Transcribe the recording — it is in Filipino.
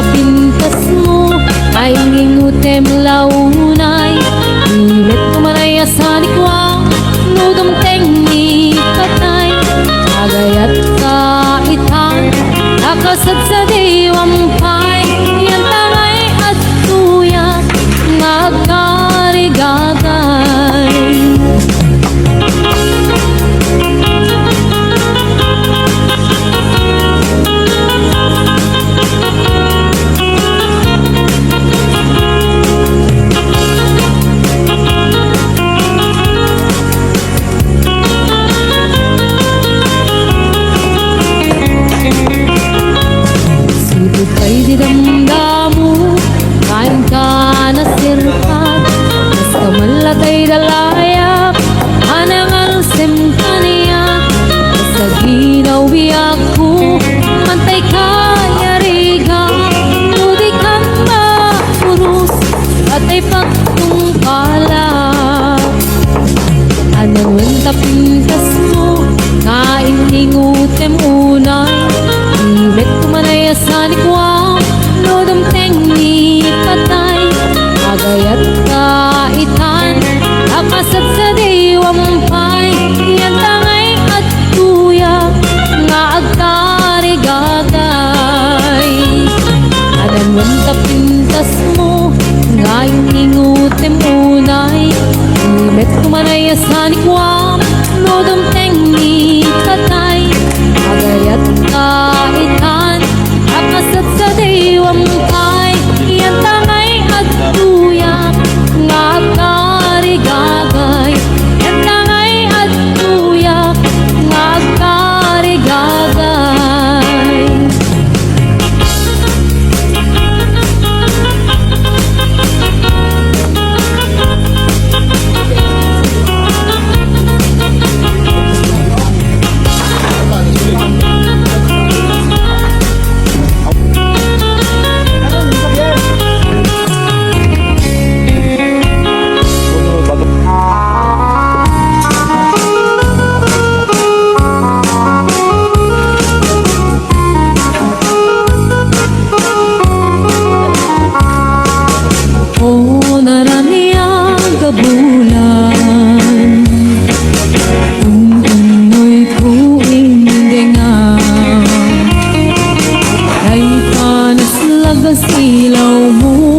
tapintas mo ay ngingutem launay imet kumanay asanikwa nudom tengni katay agayat kaitan nakasad sa diwampay yan tangay at tuya nagkarigagay. Damdamu kain ka na sirkat basta malatay dalayak anangal semkaniya basta ginaw biyak ko mantay kaya riga tudikan ba urus atay pagtungkala anangan tapintas mo kain hingutem unay imet kumanay asanikwa nodom tengni patay agayat kaitan akasat sa diwampay yan tangay at tuyak nga agkarigagay adanwan tapintas mo nga ingutem unay imet kumanay asanikwa nodom tengni patay agayat kaitan akasat sa diwampay yan tangay at tuyak nga agkarigagay yan tangay at tuyak nga agkarigagay. Bulan umunoy kuing dengar ay panas lagas ilaw mo